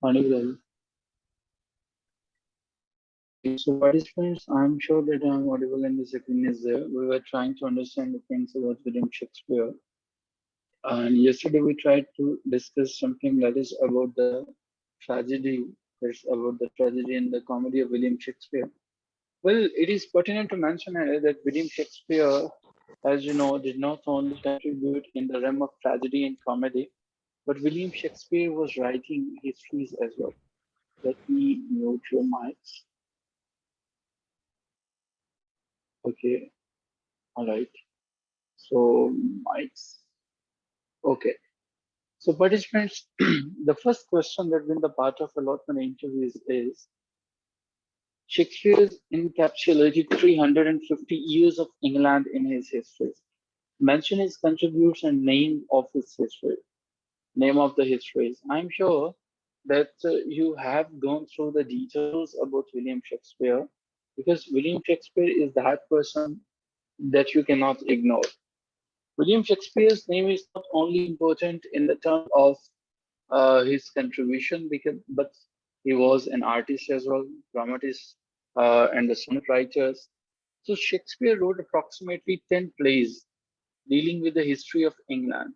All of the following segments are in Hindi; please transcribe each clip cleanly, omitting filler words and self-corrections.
Audible. So, participants, I'm sure that I'm audible and the screen is there. We were trying to understand the things about William Shakespeare. And yesterday we tried to discuss something that is about the tragedy, that's about the tragedy and the comedy of William Shakespeare. Well, it is pertinent to mention here that William Shakespeare, as you know, did not only contribute in the realm of tragedy and comedy, but William Shakespeare was writing histories as well. Let me mute your mics. Okay, all right. So, mics. Okay. So, participants, the first question that been the part of allotment interviews is Shakespeare encapsulated 350 years of England in his history. Mention his contributes and name of his history, name of the histories. I'm sure that you have gone through the details about William Shakespeare because William Shakespeare is that person that you cannot ignore. William Shakespeare's name is not only important in the term of his contribution, but he was an artist as well, dramatist, and the songwriters. So Shakespeare wrote approximately 10 plays dealing with the history of England.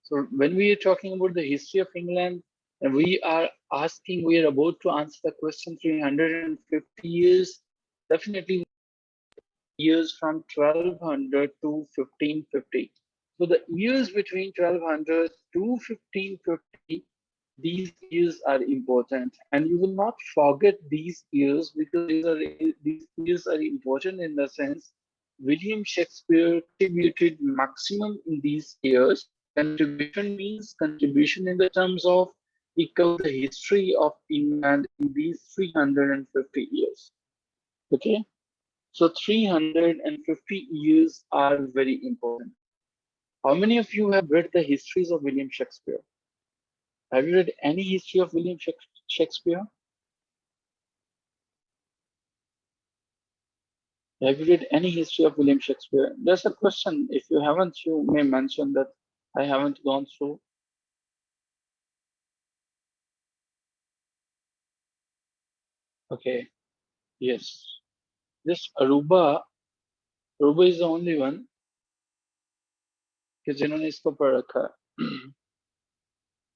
So when we are talking about the history of England, and we are about to answer the question 350 years, definitely years from 1200 to 1550. So the years between 1200 to 1550, these years are important, and you will not forget these years because these years are important in the sense William Shakespeare contributed maximum in these years. Contribution means contribution in the terms of he covered the history of England in these 350 years. Okay, so 350 years are very important. How many of you have read the histories of William Shakespeare? Have you read any history of William Shakespeare? Have you read any history of William Shakespeare? There's a question. If you haven't, you may mention that I haven't gone through. Okay. Yes. This Aruba is the only one कि जिन्होंने इसको पढ़ रखा है.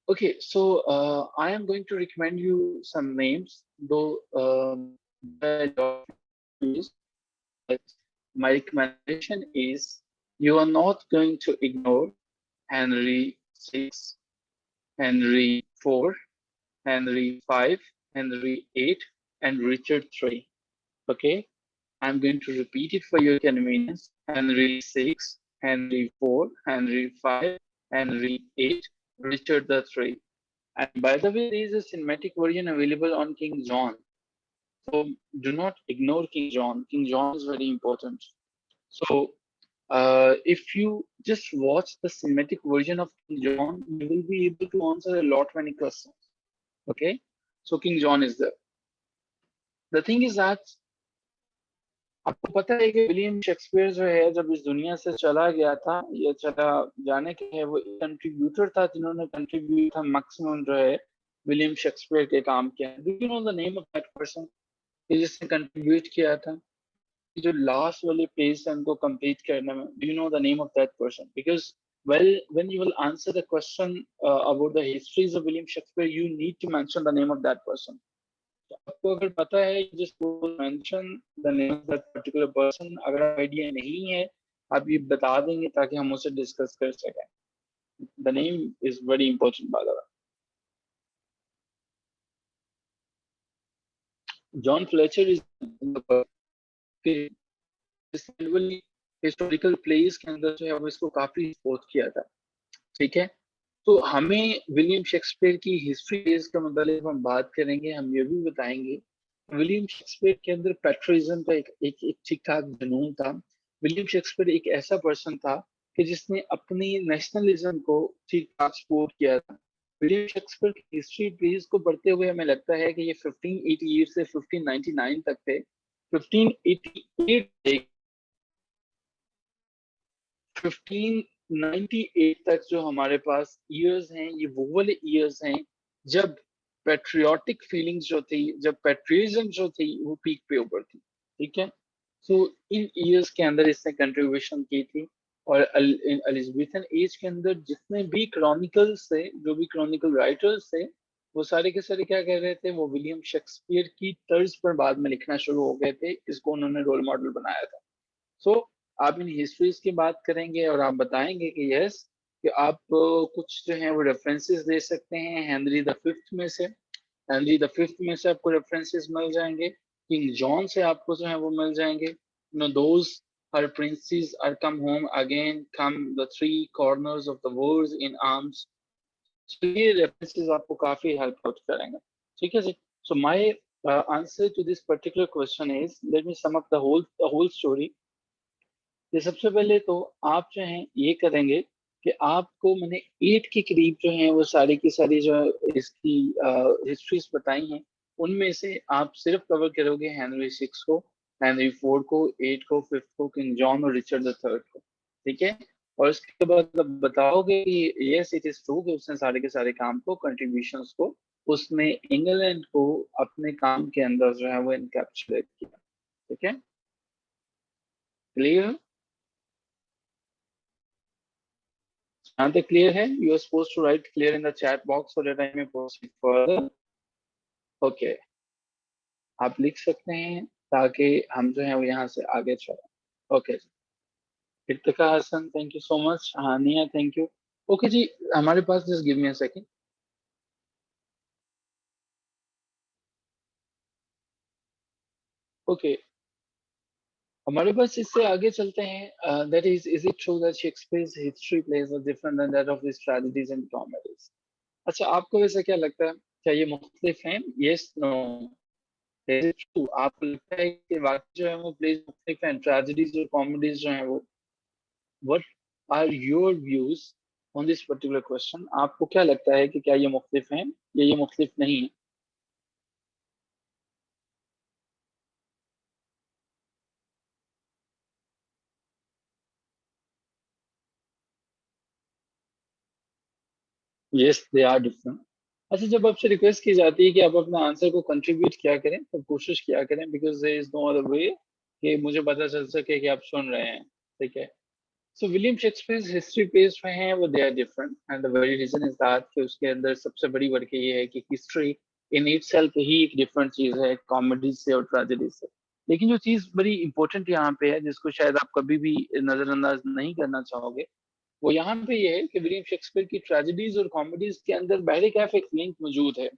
Okay, so I am going to recommend you some names, though my recommendation is you are not going to ignore Henry VI, Henry IV, Henry V, Henry VIII, and Richard III. Okay, I'm going to repeat it for your convenience. Henry VI, Henry IV, Henry V, Henry VIII, Richard III. And by the way, there is a cinematic version available on King John. So do not ignore King John. King John is very important. So if you just watch the cinematic version of King John, you will be able to answer a lot many questions. Okay, so King John is there. The thing is that आपको पता है कि विलियम शेक्सपियर जो है जब इस दुनिया से चला गया था या चला जाने के है वो कंट्रीब्यूटर था जिन्होंने कंट्रीब्यूट था मैक्सिमम जो है विलियम शेक्सपियर के काम किया. Do you know the name of that person जिसने कंट्रीब्यूट किया था जो लास्ट वाले पेज है उनको कंप्लीट करने में? Do you know the name of that person? Because when you will answer the question about the histories of William Shakespeare, you need to mention the name of that person. आपको अगर पता है just mention the name of that particular person. अगर आइडिया नहीं है आप ये बता देंगे ताकि हम उसे डिस्कस कर सकें. The name is very important by the way. John Fletcher is historical place के अंदर जो है वो इसको काफी सपोर्ट किया था. ठीक है, तो हमें विलियम शेक्सपियर की हिस्ट्री के मतलब हम बात करेंगे, हम ये भी बताएंगे विलियम शेक्सपियर के अंदर पैट्रियटिज्म का एक ठीक ठाक जुनून था. विलियम शेक्सपियर एक ऐसा पर्सन था कि जिसने अपनी नेशनलिज्म को ठीक ठाक सपोर्ट किया था. विलियम शेक्सपियर की हिस्ट्री प्लीज को पढ़ते हुए हमें लगता है कि ये 1588 से 1599 तक थे. 1588 1598 तक जो हमारे पास ईयर्स हैं ये वो वाले ईयर्स हैं जब पेट्रियोटिक फीलिंग्स जो थी, जब पेट्रियटिज्म जो थी वो पीक पे ऊपर थी, ठीक है। सो इन ईयर्स के अंदर इसने कंट्रीब्यूशन की थी। और एलिजाबेथन एज के अंदर जितने भी क्रॉनिकल्स थे, जो भी क्रॉनिकल राइटर्स थे, वो सारे के सारे क्या कर रहे थे, वो विलियम शेक्सपियर की तर्ज पर बाद में लिखना शुरू हो गए थे। इसको उन्होंने रोल मॉडल बनाया था। सो आप इन हिस्ट्रीज की बात करेंगे और आप बताएंगे कि यस, कि आप कुछ जो है वो रेफरेंसेस दे सकते हैं हेनरी द फिफ्थ में से। हेनरी द फिफ्थ में से आपको रेफरेंसेस मिल जाएंगे, किंग जॉन से आपको जो है वो मिल जाएंगे। No those her princes are come home again, come the three corners of the world in arms. ये रेफरेंसेस आपको काफी हेल्प आउट करेंगे, ठीक है जी। So my answer to this particular question is, let me sum up the whole story. ये सबसे पहले तो आप जो है ये करेंगे कि आपको मैंने 8 के करीब जो है वो सारी की सारी जो इसकी हिस्ट्रीज बताई हैं, उनमें से आप सिर्फ कवर करोगे हेनरी सिक्स को, हेनरी फोर्थ को, 8 को, 5th को, किंग जॉन और रिचर्ड द थर्ड को, ठीक है। और इसके बाद आप बताओगे कि यस इट इज ट्रू कि उसने सारे के सारे काम को, कंट्रीब्यूशंस को, उसने इंग्लैंड को अपने काम के अंदर जो है वो इनकैप्सुलेट किया, ठीक है। क्लियर? यहाँ तक क्लियर है? You are suppose to write clear in the chat box so that I may proceed further. Okay, आप लिख सकते हैं ताकि हम जो है वो यहाँ से आगे चलें। Okay, Irtika Hasan thank you so much, Hania thank you. Okay जी, हमारे पास, just give me a second. Okay, हमारे पास इससे आगे चलते हैं। That is it true that Shakespeare's history plays a different than that of his tragedies and comedies? अच्छा, आपको वैसे क्या लगता है, क्या ये मुख्तलिफ हैं? Yes, no? आपको लगता है कि वाकई जो है वो प्लेज मुख्तलिफ हैं, ट्रेजेडीज और कॉमेडीज जो हैं वो? What are your views on this particular question? आपको क्या लगता है कि क्या ये मुख्तलिफ हैं या ये मुख्तलिफ नहीं है? Yes, they are different. अच्छा, जब आपसे रिक्वेस्ट की जाती है कि आप अपना आंसर को कंट्रीब्यूट किया करें, तो कोशिश किया करें, because there is no other way कि मुझे पता चल सके कि आप सुन रहे हैं, ठीक है। So William Shakespeare history page में है वो, they are different, and the very reason is that कि उसके अंदर सबसे बड़ी बढ़ के ये है कि हिस्ट्री इन इटसेल्फ ही एक डिफरेंट चीज है कॉमेडी से और ट्रेजेडी से। लेकिन जो चीज बड़ी इंपॉर्टेंट यहाँ पे है, जिसको शायद आप कभी भी नजरअंदाज नहीं करना चाहोगे, वो यहाँ पे ये है कि विलियम शेक्सपियर की ट्रेजेडीज और कॉमेडीज के अंदर बहरे कैफ एक लिंक मौजूद है।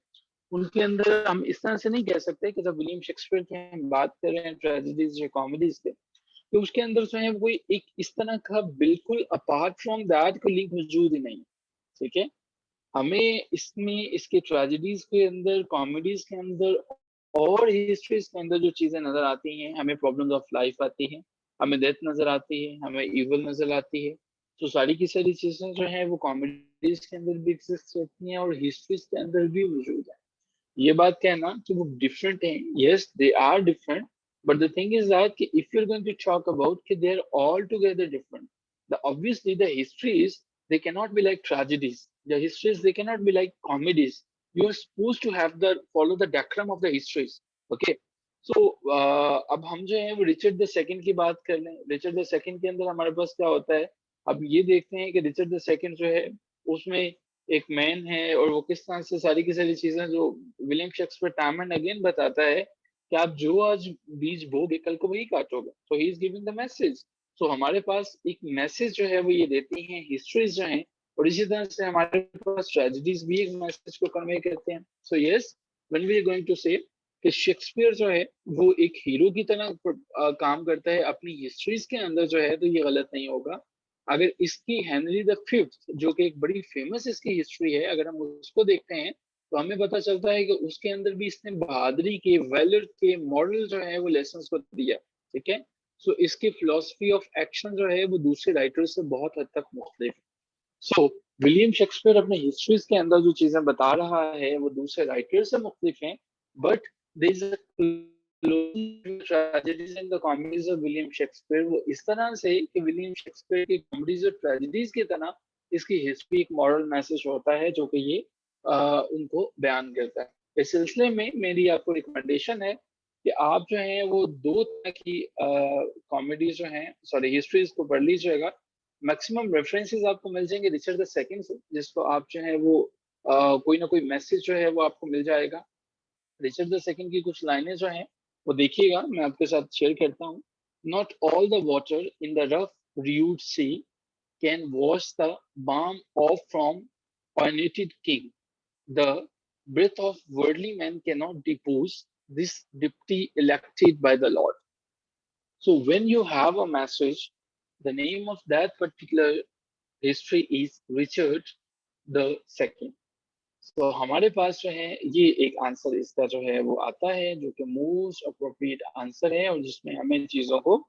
उनके अंदर हम इस तरह से नहीं कह सकते कि जब विलियम शेक्सपियर की हम बात कर रहे हैं ट्रेजेडीज या कॉमेडीज के, तो उसके अंदर जो है कोई एक इस तरह का बिल्कुल अपार्ट फ्रॉम दैट कोई लिंक मौजूद ही नहीं, ठीक है। हमें इसमें इसके ट्रेजेडीज के अंदर, कॉमेडीज के अंदर और हिस्ट्रीज के अंदर जो चीजें नजर आती हैं, हमें प्रॉब्लम्स ऑफ लाइफ आती हैं, हमें डेथ नजर आती है, हमें इवल नजर आती है। तो सारी की सारी चीजें जो है वो कॉमेडीज के अंदर भी एग्जिस्ट करती हैं और हिस्ट्रीज के अंदर भी मौजूद है। ये बात कहना कि वो डिफरेंट हैं, yes they are different, but the thing is that if you're going to talk about they're altogether different, the obviously the histories, they cannot be like tragedies, the histories they cannot be like comedies. You are supposed to have the follow the diagram of the histories, okay? So अब हम जो है वो रिचर्ड द सेकंड की बात कर लें। रिचर्ड द सेकंड के अंदर हमारे पास क्या होता है, अब ये देखते हैं कि रिचर्ड द सेकंड जो है उसमें एक मैन है, और वो किस तरह से सारी की सारी चीजें जो William Shakespeare time and again बताता है कि आप जो आज बीज बोगे कल को वही काटोगे। So he is giving the message. So हमारे पास एक मैसेज जो है वो ये देती हैं हिस्ट्रीज जो हैं, और इसी तरह से हमारे पास ट्रेजेडीज भी एक मैसेज को कन्वे करते हैं। So yes, when we are going to say कि शेक्सपियर जो है वो एक हीरो की तरह काम करता है अपनी हिस्ट्रीज के अंदर जो है, तो ये गलत नहीं होगा। अगर इसकी हेनरी द फिफ्थ जो कि एक बड़ी फेमस इसकी हिस्ट्री है, अगर हम उसको देखते हैं तो हमें पता चलता है कि उसके अंदर भी इसने बहादुरी के, वैलर के मॉडल जो है वो लेसन को दिया, ठीक है। सो इसकी फिलोसफी ऑफ एक्शन जो है वो दूसरे राइटर से बहुत हद तक मुख्तलिफ है। सो विलियम शेक्सपियर अपने हिस्ट्रीज के अंदर जो चीजें बता रहा है वो दूसरे राइटर से मुख्तलिफ हैं, but there is a tragedies and the comedies of William Shakespeare वो इस तरह से कि विलियम शेक्सपियर की कॉमेडीज और ट्रेजेडीज की तरह इसकी हिस्ट्री एक मॉरल मैसेज होता है, जो कि ये उनको बयान करता है। इस सिलसिले में मेरी आपको रिकमेंडेशन है कि आप जो हैं वो दो तरह की कॉमेडीज जो हैं, सॉरी, हिस्ट्रीज को पढ़ लीजिएगा। मैक्सिमम रेफरेंसेस आपको मिल जाएंगे रिचर्ड द सेकंड से, जिसको आप जो है वो कोई ना कोई मैसेज जो है वो आपको मिल जाएगा। रिचर्ड द सेकंड की कुछ लाइनें जो हैं वो देखिएगा, मैं आपके साथ शेयर करता हूँ। Not all the water in the rough rude sea can wash the balm off from anointed king. The breath of worldly men cannot depose this deputy elected by the Lord. So when you have a message, the name of that particular history is Richard the Second. तो हमारे पास जो है ये एक आंसर इसका जो है वो आता है, जो कि मोस्ट अप्रोप्रिएट आंसर है और जिसमें हमें चीजों को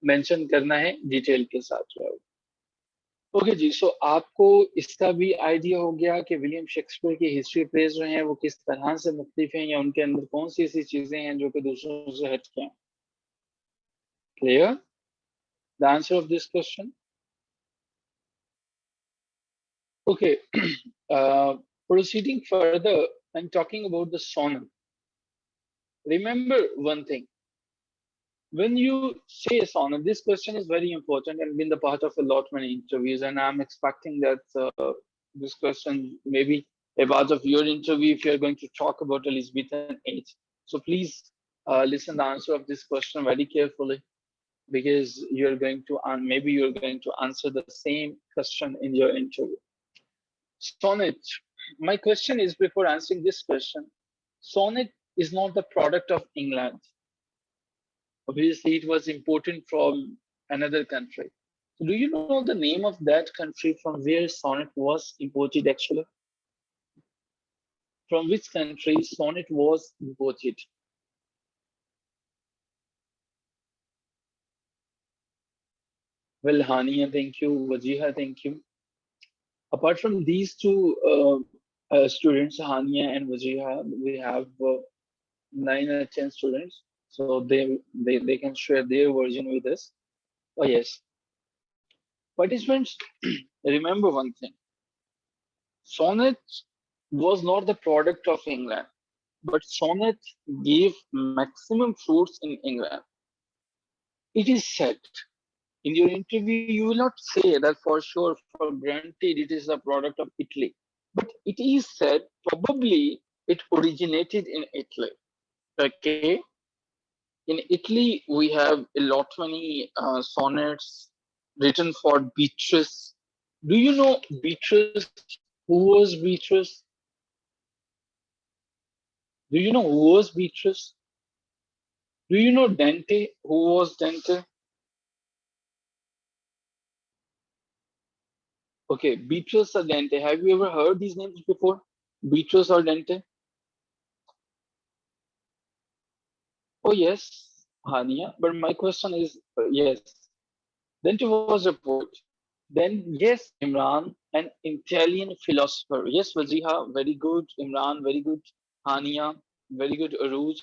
मेंशन करना है डिटेल के साथ जो है। ओके जी, सो आपको इसका भी आइडिया हो गया कि विलियम शेक्सपियर की हिस्ट्री प्लेस जो हैं वो किस तरह से मुख्तलिफ हैं, या उनके अंदर कौन सी ऐसी चीजें हैं जो कि दूसरों से हट के हैं। Clear the answer of this question? Okay, proceeding further and talking about the sonnet, remember one thing. When you say a sonnet, this question is very important and been the part of a lot many interviews, and I'm expecting that this question may be a part of your interview if you're going to talk about Elizabethan age. So please listen the answer of this question very carefully, because you're going to maybe you're going to answer the same question in your interview. Sonnet. My question is, before answering this question, sonnet is not the product of England. Obviously, it was imported from another country. So do you know the name of that country from where sonnet was imported actually? From which country sonnet was imported? Well, Hania, thank you. Wajiha, thank you. Apart from these two students, Hania and Wajiha, we have 9 or 10 students. So they can share their version with us. Oh, yes. Participants, remember one thing. Sonnet was not the product of England, but sonnet gave maximum fruits in England. It is said in your interview, you will not say that for sure, for granted, it is the product of Italy. But it is said probably it originated in Italy. Okay. In Italy, we have a lot many sonnets written for Beatrice. Do you know Beatrice? Who was Beatrice? Do you know who was Beatrice? Do you know Dante? Who was Dante? Okay, Beatrice or Dante. Have you ever heard these names before? Beatrice or Dante? Oh, yes, Hania. But my question is yes. Dante was a poet. Then, yes, Imran, an Italian philosopher. Yes, Wajiha, very good. Imran, very good. Hania, very good. Aruj.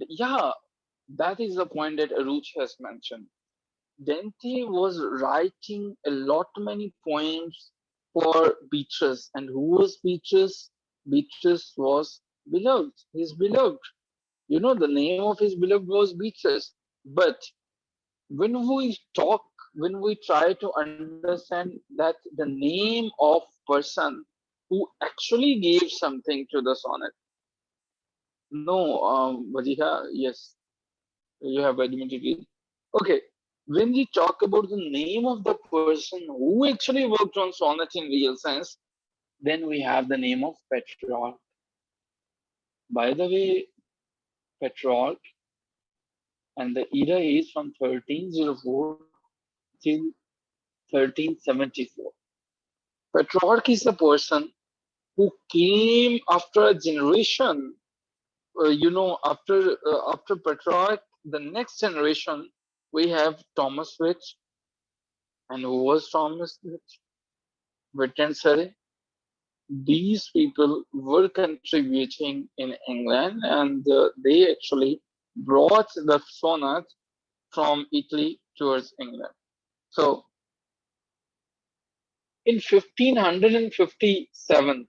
Yeah, that is the point that Aruj has mentioned. Dante was writing a lot many poems for Beatrice. And who was Beatrice? Beatrice was beloved, his beloved. You know, the name of his beloved was Beatrice. But when we talk, when we try to understand that the name of person who actually gave something to the sonnet. No, Vajiha, yes, you have admitted it. Okay, when we talk about the name of the person who actually worked on sonnet in real sense, then we have the name of Petrarch. By the way, Petrarch, and the era is from 1304 till 1374. Petrarch is the person who came after a generation. After Petrarch, the next generation, we have Thomas Rich. And who was Thomas Rich? Wittgenstein. Surrey. These people were contributing in England, and they actually brought the sonnet from Italy towards England. So in 1557,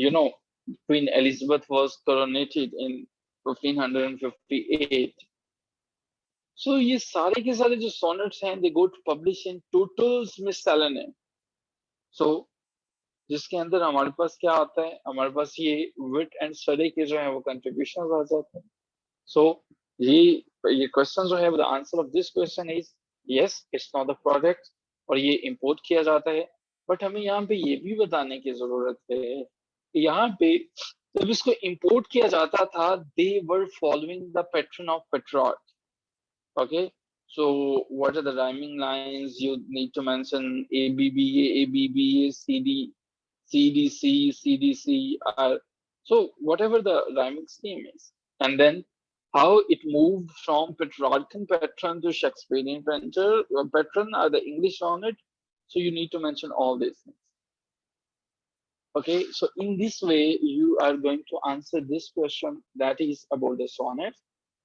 you know, Queen Elizabeth was coronated in 1558. So ये सारे के सारे जो sonnets हैं, they got published in Totals Miscellany. So जिसके अंदर हमारे पास क्या आता है, हमारे पास ये wit and study के जो है वो contributions आ जाते हैं. So ये question जो है, the answer of this question is yes, it's not the product और ये import किया जाता है. But हमें यहाँ पे ये भी बताने की जरूरत है कि यहाँ पे जब इसको import किया जाता था, they were following the pattern of Petrarch. Okay, so what are the rhyming lines? You need to mention ABBA, ABBA, CD, CDC, CDC, R. So whatever the rhyming scheme is, and then how it moved from Petrarchan pattern to Shakespearean pattern or the English on it. So you need to mention all these things. Okay, so in this way, you are going to answer this question that is about the sonnet,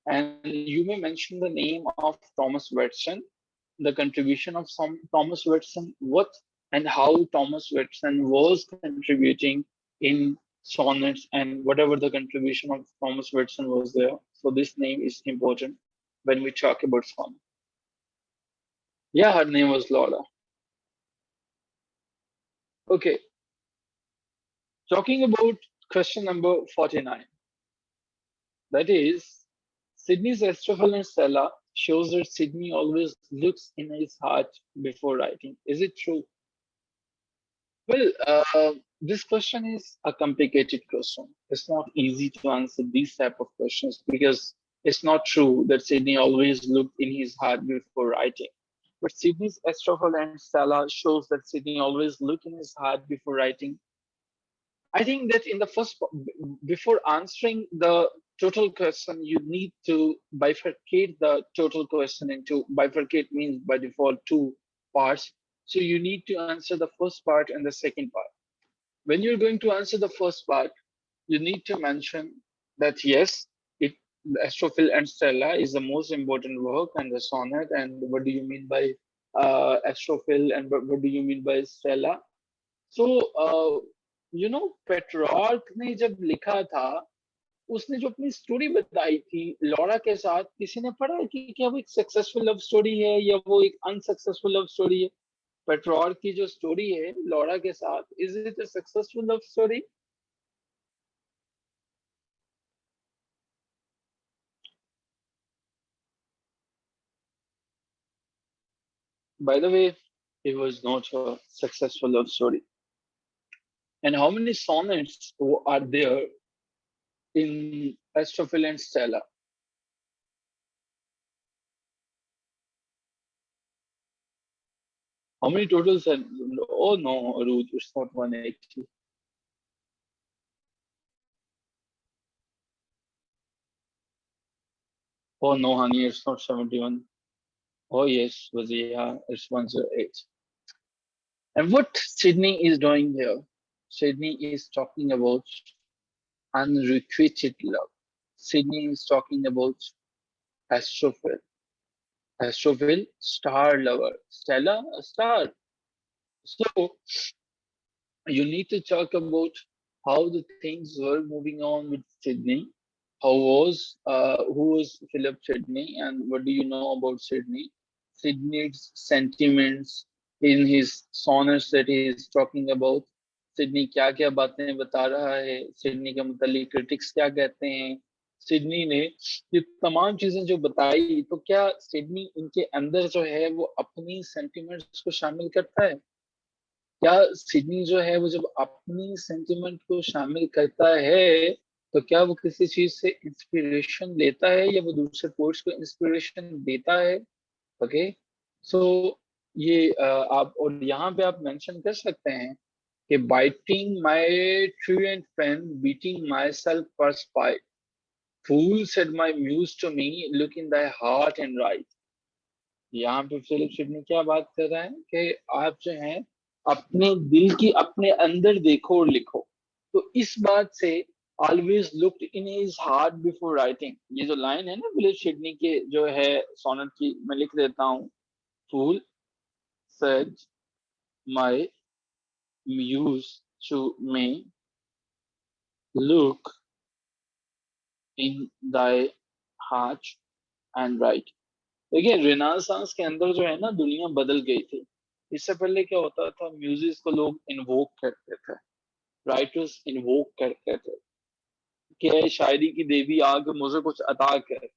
and you may mention the name of Thomas Watson, the contribution of some Thomas Watson, what and how Thomas Watson was contributing in sonnets and whatever the contribution of Thomas Watson was there. So this name is important when we talk about sonnet. Yeah, her name was Laura. Okay, talking about question number 49. That is, Sydney's Astrophil and Stella shows that Sydney always looks in his heart before writing. Is it true? Well, this question is a complicated question. It's not easy to answer these type of questions because it's not true that Sydney always looked in his heart before writing. But Sydney's Astrophil and Stella shows that Sydney always looked in his heart before writing. I think that in the first, before answering the total question, you need to bifurcate the total question into, bifurcate means by default two parts. So you need to answer the first part and the second part. When you're going to answer the first part, you need to mention that yes, the Astrophil and Stella is the most important work and the sonnet. And what do you mean by Astrophil and what do you mean by Stella? So, पेट्रॉर्क ने जब लिखा था, उसने जो अपनी स्टोरी बताई थी लॉरा के साथ, किसी ने पढ़ा कि क्या वो एक सक्सेसफुल लव स्टोरी है या वो एक अनसक्सेसफुल लव स्टोरी है? पेट्रॉर्क की जो स्टोरी है लॉरा के साथ, is it a successful love story? By the way, it was not a successful love story. And how many sonnets are there in Astrophil and Stella? How many totals? Oh no, Ruth, it's not 180. Oh no, honey, it's not 71. Oh yes, Wazia, it's 108. And what Sydney is doing here? Sydney is talking about unrequited love. Sydney is talking about Astrophil. Astrophil, star lover. Stella, a star. So you need to talk about how the things were moving on with Sydney. Who was Philip Sidney, and what do you know about Sydney? Sydney's sentiments in his sonnets that he is talking about. Sydney क्या क्या बातें बता रहा है, सिडनी के मुतालिक क्रिटिक्स क्या कहते हैं, सिडनी ने ये तमाम चीजें जो बताई, तो क्या सिडनी इनके अंदर जो है वो अपनी सेंटिमेंट्स को शामिल करता है? क्या सिडनी जो है वो जब अपनी सेंटिमेंट को शामिल करता है, तो क्या वो किसी चीज से इंस्पिरेशन लेता है या वो दूसरे पोर्ट्स को इंस्पिरेशन देता है? ओके, सो ये आप और यहाँ पे आप मेंशन कर सकते हैं कि biting my truant pen beating myself for spite fool said my muse to me look in thy heart and right. यहाँ पे फिलिप सिडनी क्या बात कर रहा है कि आप जो हैं अपने दिल की अपने अंदर देखो और लिखो। तो इस बात से always looked in his heart before writing, ये जो लाइन है ना फिलिप सिडनी के जो है सोनेट की, मैं लिख देता हूँ। Fool said my muse to me look in thy heart and write. देखिए रेनासांस के अंदर जो है ना दुनिया बदल गई थी। इससे पहले क्या होता था, म्यूजिक को लोग इन्वोक करते थे, राइटर्स इन्वोक करते थे कि शायरी की देवी आग मुझे कुछ अता कर,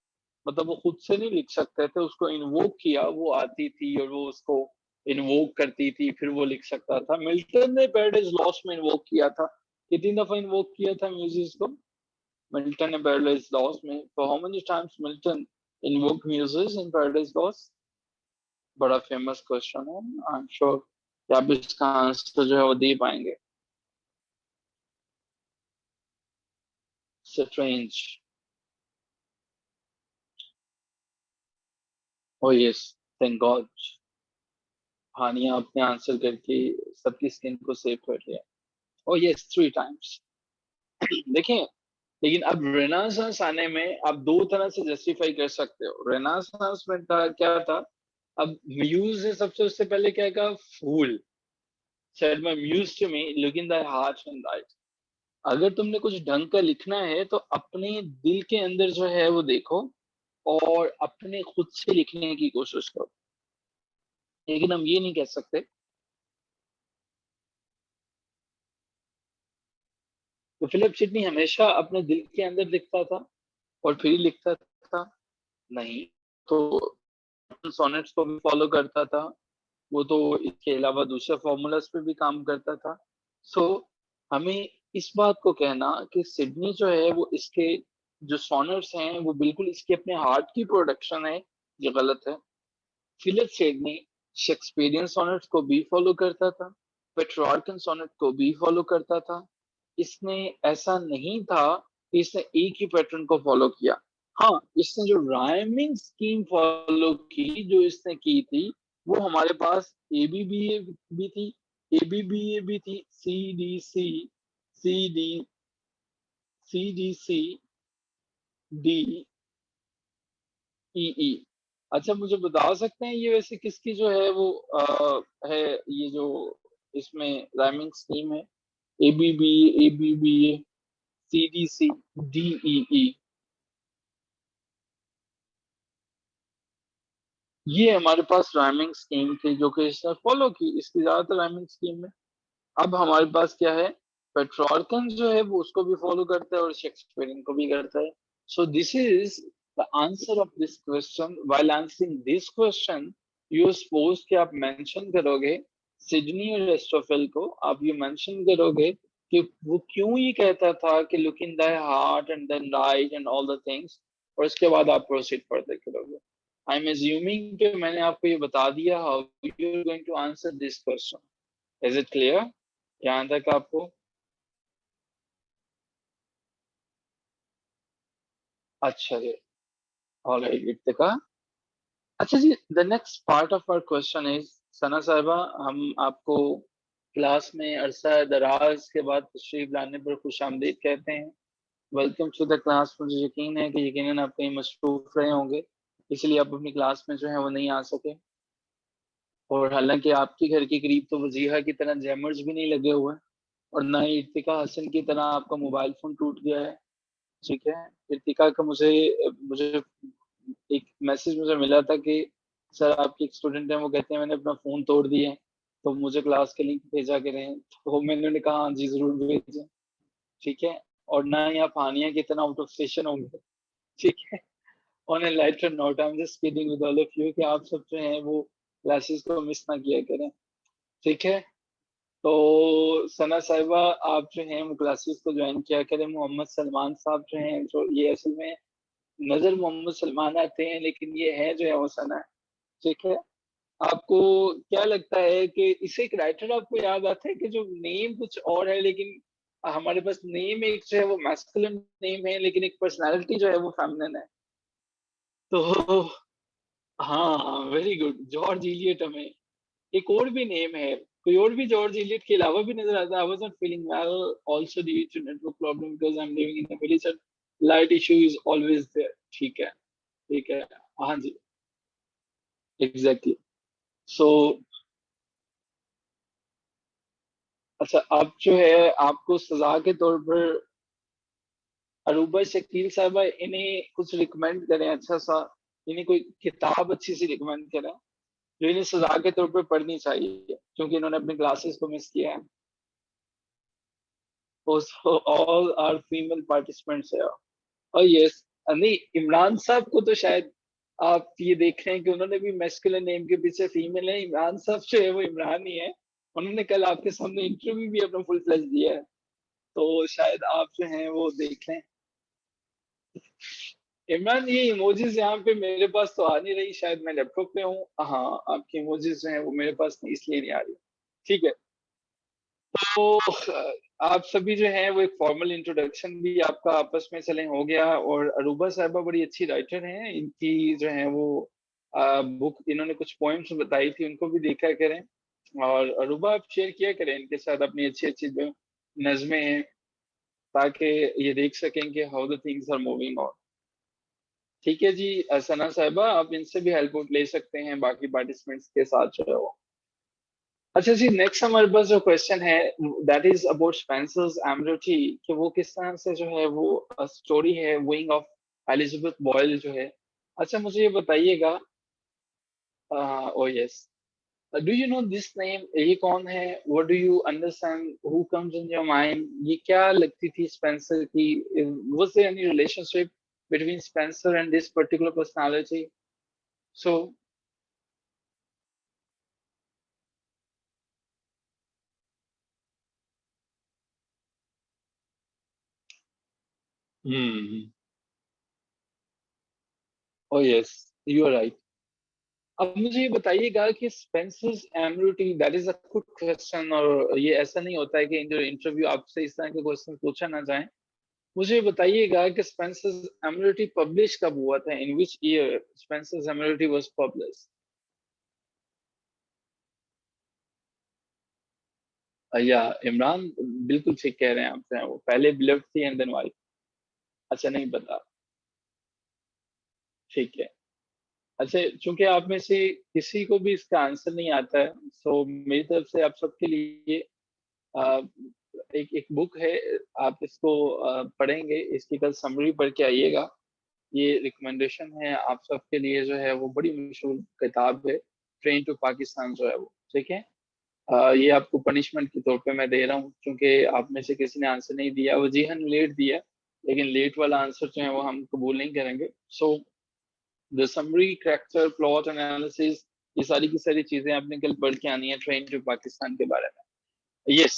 मतलब वो खुद से नहीं लिख सकते थे, उसको इन्वोक किया, वो आती थी और वो उसको इन्वोक करती थी, फिर वो लिख सकता था। मिल्टन ने पैराडाइज लॉस्ट में इन्वोक किया था, कितनी दफा इन्वोक किया था म्यूजिक को मिल्टन ने पैराडाइज लॉस्ट में? For how many times Milton invoke music in paradise lost? बड़ा फेमस क्वेश्चन है, आई एम श्योर कि आप इसका आंसर जो है वो दे पाएंगे। Strange. Oh yes, thank God, Hania आपने आंसर करके सबकी स्किन को सेव कर लिया। Oh yes, 3 times. देखें, लेकिन अब रेनासांस आने में आप दो तरह से जस्टिफाई कर सकते हो। रेनासांस में था क्या था, अब म्यूज ने सबसे उससे पहले क्या कहा, फूल said my muse to me look in thy heart and eyes। अगर तुमने कुछ ढंग का लिखना है तो अपने दिल के अंदर जो है वो देखो और अपने खुद से लिखने की कोशिश करो। लेकिन हम ये नहीं कह सकते। तो फिलिप सिडनी हमेशा अपने दिल के अंदर लिखता था और फिर ही लिखता था? नहीं। तो सोनेट्स को भी फॉलो करता था, वो तो इसके अलावा दूसरे फॉर्मूलाज पे भी काम करता था। सो हमें इस बात को कहना कि सिडनी जो है वो इसके जो सोनेट्स हैं वो बिल्कुल इसके अपने हार्ट की प्रोडक्शन है, ये गलत है। फिलिप सिडनी शेक्सपियरियन सोनेट्स को भी फॉलो करता था, पेट्रार्कन सोनेट को भी फॉलो करता था। इसने ऐसा नहीं था कि इसने एक ही पैटर्न को फॉलो किया। हाँ, इसने जो राइमिंग स्कीम फॉलो की, जो इसने की थी, वो हमारे पास ए बी बी ए भी थी, ए बी बी ए भी थी, सी डी सी डी ई ई। अच्छा, मुझे बता सकते हैं ये वैसे किसकी जो है वो है, ये जो इसमें राइमिंग स्कीम है, A B B A C D E E, ये हमारे पास राइमिंग स्कीम थी जो कि इसने फॉलो की, इसकी ज्यादातर राइमिंग स्कीम में। अब हमारे पास क्या है, पेट्रोर्कन जो है वो उसको भी फॉलो करता है और शेक्सपियरियन को भी करता है। So this is the answer of this question. While answering this question, you suppose कि आप मेंशन करोगे सिडनी और एरिस्टोटल को, आप ये मेंशन करोगे कि वो क्यों ये कहता था कि look in the heart and then write and all the things, और उसके बाद आप प्रोसीड फर्दर करोगे। आई एम एज्यूमिंग कि मैंने आपको ये बता दिया how you are going to answer this question. Is it clear यहाँ तक आपको? अच्छा जी, ऑलराइट इत्तिका। अच्छा जी, the next part of our question is, Sana Sahiba, हम आपको क्लास में अरसा दराज के बाद तशरीफ लाने पर खुशामदीद कहते हैं। Welcome to the class. मुझे यकीन है कि यकीनन आप कहीं मसरूफ रहे होंगे, इसलिए आप अपनी क्लास में जो है वो नहीं आ सके। और हालांकि आपके घर के करीब तो वजीहा की तरह जैमर्स भी नहीं लगे हुए हैं, और ना ही इर्तिका हसन की तरह आपका मोबाइल फोन टूट गया है। ठीक है, इर्तिका का मुझे मुझे एक मैसेज मुझे मिला था कि सर आपके एक स्टूडेंट हैं, वो कहते हैं मैंने अपना फोन तोड़ दिया है, तो मुझे क्लास के लिंक भेजा करें। तो मैंने कहा हाँ जी जरूर भेजें। ठीक है, और ना ही आप हानिया की तरह आउट ऑफ स्टेशन होंगे। ठीक है, on A lighter note, I am just kidding with all of you कि आप सब जो हैं वो क्लासेस को मिस ना किया करें। ठीक है, तो सना साहिबा आप जो हैं वो क्लासेस को ज्वाइन किया करें। मोहम्मद सलमान साहब जो हैं, जो ये असल में नजर मोहम्मद सलमान आते हैं लेकिन ये है जो है वो सना है। ठीक है, आपको क्या लगता है कि इसे एक राइटर आपको याद आता है कि जो नेम कुछ और है, लेकिन हमारे पास नेम एक जो है वो मैस्कुलिन नेम है लेकिन एक पर्सनालिटी जो है वो फेमिनिन है? तो हाँ, वेरी गुड, जॉर्ज इलियट। हमें एक और भी नेम है, कोई और भी जॉर्ज इलियट के अलावा भी नजर आता है? I was not feeling well also due to network problem because I am living in a village, light issue is always there. ठीक है, ठीक है, हाँ जी, एग्जैक्टली। सो अच्छा, अब जो है आपको सजा के तौर पर अरूबा शकील साहबा, इन्हें कुछ रिकमेंड करें अच्छा सा, इन्हें कोई किताब अच्छी सी रिकमेंड करें जो इन्हें सजा के तौर पे पढ़नी चाहिए, क्योंकि इन्होंने अपनी क्लासेस को मिस किया है। ऑल आर फीमेल पार्टिसिपेंट्स है। और यस, नहीं, इमरान साहब को तो शायद आप ये देख रहे हैं कि उन्होंने भी मैस्कुलिन नेम के पीछे फीमेल है। इमरान साहब जो है वो इमरान ही है। उन्होंने कल आपके सामने इंटरव्यू भी अपना फुल फ्लैश दिया है, तो शायद आप जो हैं वो देख लें। इमरान, ये इमोजीज यहाँ पे मेरे पास तो आ नहीं रही, शायद मैं लैपटॉप पे हूँ। हाँ, आपकी इमोजीज जो हैं वो मेरे पास नहीं, इसलिए नहीं आ रही। ठीक है, तो आप सभी जो हैं वो एक फॉर्मल इंट्रोडक्शन भी आपका आपस में चले हो गया। और अरूबा साहिबा बड़ी अच्छी राइटर हैं, इनकी जो है वो बुक, इन्होंने कुछ पॉइंट्स बताई थी, उनको भी देखा करें। और अरूबा, आप शेयर किया करें इनके साथ अपनी अच्छी अच्छी जो नज़में हैं, ताकि ये देख सकें कि how the things are moving on. ठीक है जी, सना साहिबा, आप इनसे भी हेल्प ले सकते हैं बाकी पार्टिसिपेंट्स के साथ जो है वो। अच्छा जी, नेक्स्ट हमारे पास जो क्वेश्चन है दैट इज अबाउट स्पेंसर्स एमरिटी, कि वो किस तरह से जो है वो स्टोरी है वूइंग ऑफ एलिजाबेथ बॉयल जो है। अच्छा, मुझे ये बताइएगा, oh yes, do you know this name, ये कौन है? What do you understand, who comes in your mind? ये क्या लगती थी स्पेंसर की? Was there any relationship between Spencer and this particular personality? So, hmm. Oh yes, you are right. अब मुझे ये बताइएगा कि Spencer's immunity, that is a good question. और ये ऐसा नहीं होता है कि इन जो इंटरव्यू आपसे इस तरह के क्वेश्चन पूछा ना जाए। मुझे ये बताइएगा कि स्पेंसर्स एम्यूनिटी पब्लिश कब हुआ था? In which year Spenser's Amoretti was publish? या इमरान, बिल्कुल ठीक कह रहे हैं आप, जो है वो पहले बिलव थी एंड देन वाइफ। अच्छा, नहीं पता। ठीक है। अच्छा, चूंकि आप में से किसी को भी इसका आंसर नहीं आता है, सो मेरी तरफ से आप सबके लिए आ, एक एक बुक है, आप इसको पढ़ेंगे, इसकी कल समरी पढ़ के आइएगा। ये रिकमेंडेशन है आप सबके लिए, जो है वो बड़ी मशहूर किताब है, ट्रेन टू पाकिस्तान जो है वो। ठीक है, ये आपको पनिशमेंट के तौर पे मैं दे रहा हूँ, क्योंकि आप में से किसी ने आंसर नहीं दिया, वजीहन लेट दिया, लेकिन लेट वाला आंसर जो है वो हम कबूल नहीं करेंगे। So the summary, character, plot analysis, ये सारी की सारी चीजें आपने कल पढ़ के आनी है ट्रेन टू पाकिस्तान के बारे में। यस,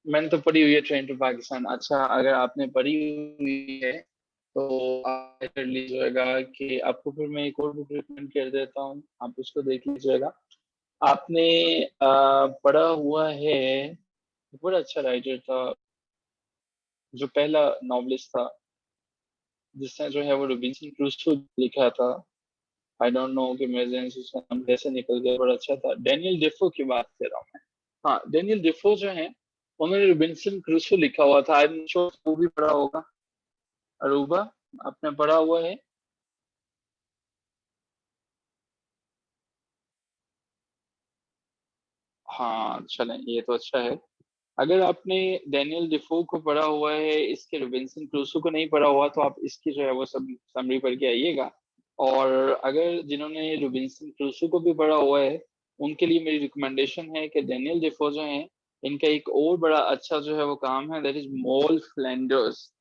मैंने तो पढ़ी हुई है ट्रेन टू पाकिस्तान। अच्छा, अगर आपने पढ़ी हुई है तो आप कर लीजिएगा कि आपको फिर मैं एक और बुक रिकमेंड कर देता हूँ, आप उसको देख लीजिएगा। आपने पढ़ा हुआ है, बड़ा अच्छा राइटर था, जो पहला नॉवलिस्ट था जिसने जो है वो रॉबिन्सन क्रूसो लिखा था। आई डोंट नो कि मेरे जहन से उसका नाम कैसे निकल गया, बड़ा अच्छा था। डेनियल डेफो की बात कर रहा हूँ मैं। हाँ, डेनियल डेफो जो है, उन्होंने रॉबिन्सन क्रूसो लिखा हुआ था। आई एम श्योर वो भी पढ़ा होगा। अरूबा, आपने पढ़ा हुआ है? हाँ, चलें, ये तो अच्छा है। अगर आपने डेनियल डिफो को पढ़ा हुआ है, इसके रॉबिन्सन क्रूसो को नहीं पढ़ा हुआ, तो आप इसकी जो है वो सब समरी पढ़ के आइएगा। और अगर जिन्होंने रॉबिन्सन क्रूसो को भी पढ़ा हुआ है, उनके लिए मेरी रिकमेंडेशन है कि डेनियल डिफो जो है, इनका एक और बड़ा अच्छा जो है वो काम है, that is mall Flanders.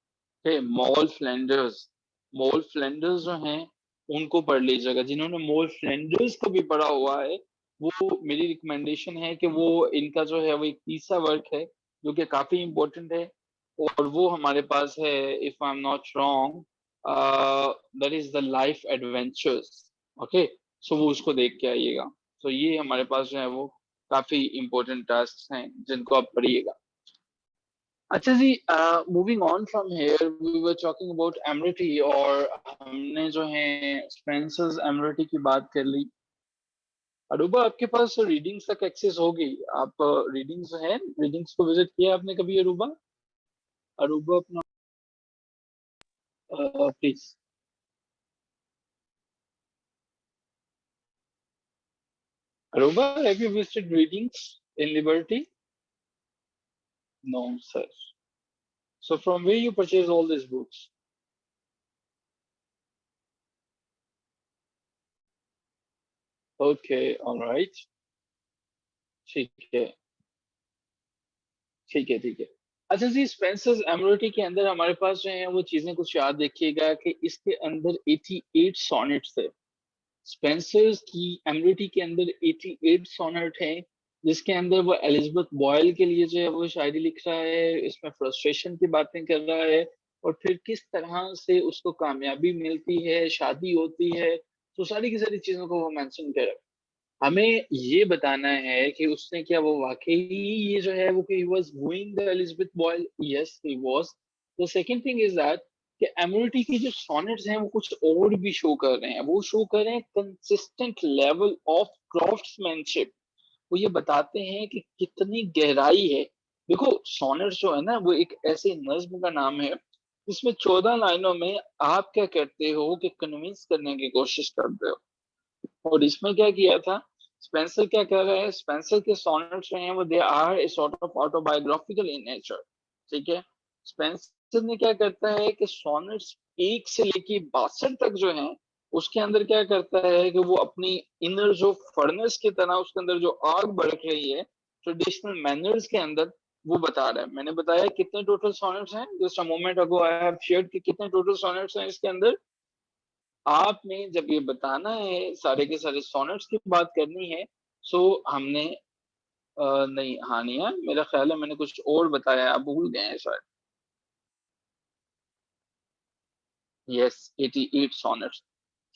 Mall Flanders, mall Flanders जो हैं उनको पढ़ लीजिएगा। जिन्होंने मॉल फ्लैंडर्स को भी पढ़ा हुआ है, वो मेरी रिकमेंडेशन है कि वो, इनका जो है वो एक तीसरा वर्क है जो कि काफी इम्पोर्टेंट है, और वो हमारे पास है, if I am not wrong, that is the life adventures. Okay, so वो उसको देख के आइएगा। तो ये हमारे पास जो है वो काफी इम्पोर्टेंट टास्क हैं जिनको आप पढ़िएगा। अच्छा जी, moving on from here, we were talking about Amoretti, और हमने जो है स्पेंसर्स एमरिटी की बात कर ली। अरूबा, आपके पास रीडिंग्स तक एक्सेस होगी? आप रीडिंग्स है, रीडिंग्स को विजिट किया आपने कभी अरूबा? अरूबा अपना, please. Aruba, have you visited Readings in Liberty? No sir. So from where you purchase all these books? Okay, all right. ठीक है, ठीक है, ठीक है। अच्छा जी, स्पेंसर्स एमोरिटी के अंदर हमारे पास जो है वो चीजें कुछ याद रखिएगा कि इसके अंदर 88 सॉनेट्स थे। स्पेंसर्स की एमोरिटी के अंदर 88 सॉनेट है, जिसके अंदर वो एलिजाबेथ बॉयल के लिए जो है वो शायरी लिख रहा है, इसमें फ्रस्ट्रेशन की बातें कर रहा है, और फिर किस तरह से उसको कामयाबी मिलती है, शादी होती है, तो सारी की सारी चीजों को वो मेंशन कर रहा है। हमें ये बताना है कि उसने क्या वो वाकई ये जो है वो कि he was wooing the Elizabeth Boyle, yes he was. The second thing is that कि एमोरिटी की जो सॉनेट्स हैं वो कुछ और भी शो कर रहे हैं, वो शो कर रहे हैं कंसिस्टेंट लेवल ऑफ क्राफ्ट्समैनशिप। वो ये बताते हैं कि कितनी गहराई है। देखो सॉनेट्स जो है ना वो एक ऐसे नज्म का नाम है जिसमें 14 लाइनों में आप क्या करते हो कि कन्विंस करने की कोशिश करते हो। और इसमें क्या किया था, स्पेंसर क्या कर रहा है, स्पेंसर के सॉनेट्स जो हैं वो they are a sort of autobiographical in nature. ठीक है, स्पेंसर ने क्या करता है कि सॉनेट्स 1 से लेके 62 तक जो है उसके अंदर क्या करता है कि वो अपनी इनर जो फर्नेस की तरह उसके अंदर जो आग भड़क रही है ट्रेडिशनल मैनर्स के अंदर, वो बता रहा है। मैंने बताया कितने टोटल सॉनेट्स हैं, just a moment ago I have shared कि कितने टोटल सॉनेट्स हैं इसके अंदर। आपने जब ये बताना है सारे के सारे सोनेट्स की बात करनी है, सो हमने नहीं, हाँ नहीं है, मेरा ख्याल है मैंने कुछ और बताया, आप भूल गए हैं शायद। Yes, 88 sonnets.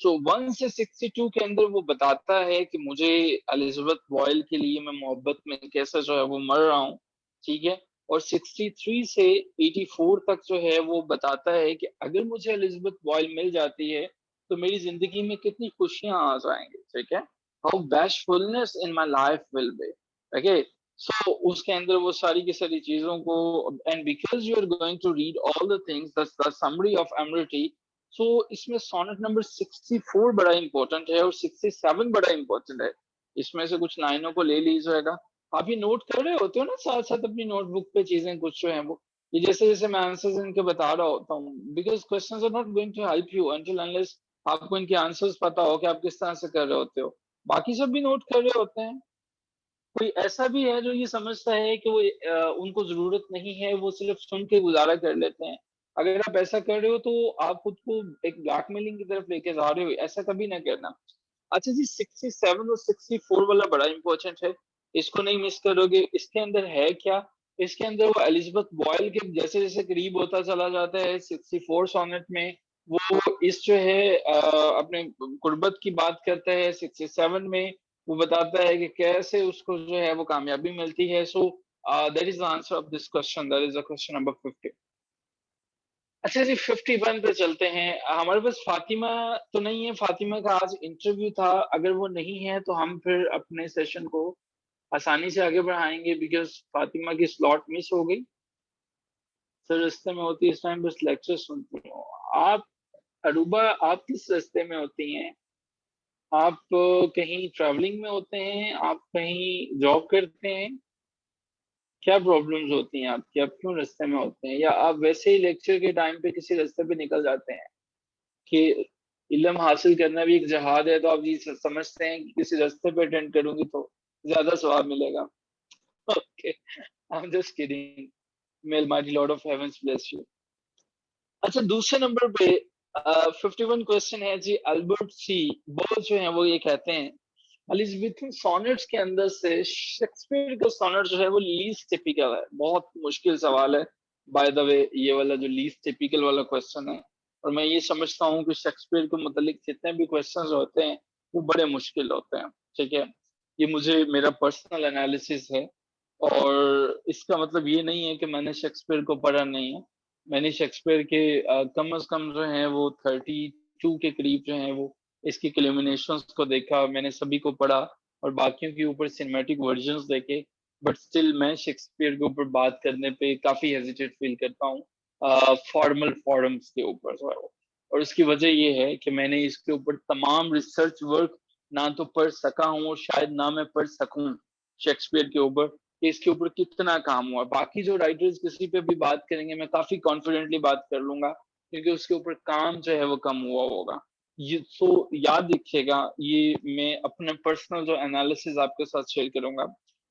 सो 1 से 62 के अंदर वो बताता है कि मुझे एलिजाबेथ बॉयल के लिए मैं मोहब्बत में कैसा जो है वो मर रहा हूँ। ठीक है, और 63 से 84 तक जो है वो बताता है कि अगर मुझे एलिजाबेथ बॉयल मिल जाती है तो मेरी जिंदगी में कितनी खुशियां आ जाएंगी। ठीक है, how bashfulness in my life will be. Okay, so उसके अंदर वो सारी की सारी चीजों को, and because you are going to read all the things the summary of Amoretti, so इसमें सोनेट नंबर 64 बड़ा इंपॉर्टेंट है और 67 बड़ा इंपॉर्टेंट है। इसमें से कुछ लाइनों को ले लीजिएगा। आप ये नोट कर रहे होते हो ना साथ साथ अपनी नोटबुक पे चीजें कुछ जो है वो, ये जैसे जैसे मैं आंसर्स इनके बता रहा होता हूँ, because questions are not going to help you until unless आपको इनके आंसर्स पता हो कि आप किस तरह से कर रहे होते हो। बाकी सब भी नोट कर रहे होते हैं। कोई ऐसा भी है जो ये समझता है कि वो उनको जरूरत नहीं है, वो सिर्फ सुन के गुजारा कर लेते हैं। अगर आप ऐसा कर रहे हो तो आप खुद को एक ब्लैकमेलिंग की तरफ लेके जा रहे हो, ऐसा कभी ना करना। अच्छा जी, 67 और 64 वाला बड़ा इंपॉर्टेंट है, इसको नहीं मिस करोगे। इसके अंदर है क्या, इसके अंदर वो एलिजाबेथ बॉयल के जैसे जैसे करीब होता चला जाता है 64 सोनेट में, वो इस जो है अपने गुर्बत की बात करता है। 67 में वो बताता है कि कैसे उसको जो है वो कामयाबी मिलती है। So that is the answer of this question, that is the question number 50। अच्छा जी, 51 पे चलते हैं। हमारे पास फातिमा तो नहीं है, फातिमा का आज इंटरव्यू था, अगर वो नहीं है तो हम फिर अपने सेशन को आसानी से आगे बढ़ाएंगे बिकॉज फातिमा की स्लॉट मिस हो गई। सर रास्ते में होती है इस टाइम, बस लेक्चर सुनती हूँ। आप अरूबा, आप किस रास्ते में होती हैं? आप कहीं ट्रैवलिंग में होते हैं, आप कहीं जॉब करते हैं? क्या प्रॉब्लम्स होती हैं आपकी, आप क्यों रास्ते में होते हैं, या आप वैसे ही लेक्चर के टाइम पे किसी रास्ते पे निकल जाते हैं कि इल्म हासिल करना भी एक जहाद है, तो आप ये समझते हैं कि किसी रास्ते पे अटेंड करूंगी तो ज्यादा सवाब मिलेगा। Okay, I am just kidding. May almighty lord of heavens bless you. अच्छा, दूसरे नंबर पे 51 क्वेश्चन है जी, अल्बर्ट सी बोल जो है वो ये कहते हैं एलिजाबेथन सोनेट्स के अंदर से शेक्सपियर का सोनेट जो है वो लीस्ट टिपिकल है। बहुत मुश्किल सवाल है बाय द वे, ये वाला जो लीस्ट टिपिकल वाला क्वेश्चन है। और मैं ये समझता हूँ कि शेक्सपियर के मुतालिक जितने भी क्वेश्चंस होते हैं वो बड़े मुश्किल होते हैं। ठीक है, ये मुझे मेरा पर्सनल एनालिसिस है, और इसका मतलब ये नहीं है कि मैंने शेक्सपियर को पढ़ा नहीं है। मैंने शेक्सपियर के कम अज कम जो है वो 32 के करीब जो है वो इसकी क्लेमिनेशंस को देखा, मैंने सभी को पढ़ा और बाकियों के ऊपर सिनेमैटिक वर्जन्स देखे। बट स्टिल मैं शेक्सपियर के ऊपर बात करने पे काफी हेजिटेट फील करता हूँ फॉर्मल फॉरम्स के ऊपर जो है वो। और उसकी वजह ये है कि मैंने इसके ऊपर तमाम रिसर्च वर्क ना तो पढ़ सका हूँ और शायद ना मैं पढ़ सकूं शेक्सपियर के ऊपर। कि इसके ऊपर कितना काम हुआ। बाकी जो राइटर्स किसी पे भी बात करेंगे मैं काफी कॉन्फिडेंटली बात कर लूंगा, क्योंकि उसके ऊपर काम जो है वो कम हुआ होगा। ये तो याद रखिएगा, ये मैं अपने पर्सनल जो एनालिसिस आपके साथ शेयर करूंगा।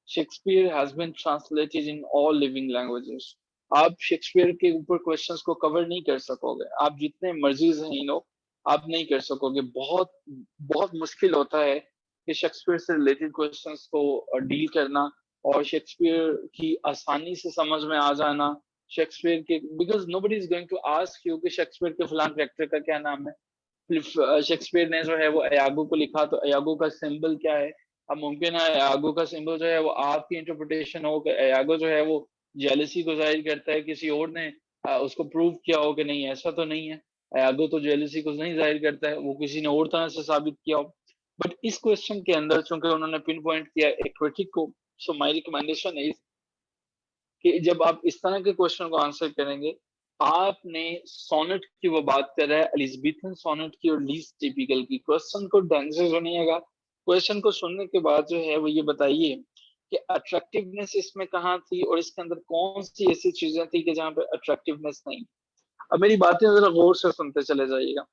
Shakespeare has been translated in all living languages. आप शेक्सपियर के ऊपर क्वेश्चंस को कवर नहीं कर सकोगे, आप जितने मर्जी ज़हीन हो आप नहीं कर सकोगे। बहुत बहुत मुश्किल होता है कि शेक्सपियर से रिलेटेड क्वेश्चंस को डील करना और शेक्सपियर की आसानी से समझ में आ जाना। शेक्सपियर के, because nobody is going to ask you कि शेक्सपियर के फलान कैरेक्टर का क्या नाम है। शेक्सपियर ने जो है वो अयागो को लिखा, तो अयागो का सिंबल क्या है। अब मुमकिन है अयागो का सिंबल जो है वो आपकी इंटरप्रिटेशन हो कि अयागो जो है वो जेलसी को जाहिर करता है, किसी और ने उसको प्रूव किया हो कि नहीं, ऐसा तो नहीं है। अयागो तो जेलसी को नहीं जाहिर करता है, वो किसी ने और तरह से साबित किया हो। बट इस क्वेश्चन के अंदर चूंकि उन्होंने पिन पॉइंट किया एक्वेटिक को, सो माई रिकमेंडेशन इज कि जब आप इस तरह के क्वेश्चन को आंसर करेंगे, आपने सोनेट की वो बात कर रहा है एलिजाबेथन सोनेट की और लीस्ट टिपिकल की, क्वेश्चन को ढंग से सुनिएगा। क्वेश्चन को सुनने के बाद जो है वो ये बताइए कि अट्रैक्टिवनेस इसमें कहाँ थी और इसके अंदर कौन सी ऐसी चीजें थी कि जहाँ पे अट्रैक्टिवनेस नहीं। अब मेरी बातें जरा गौर से सुनते चले जाइएगा।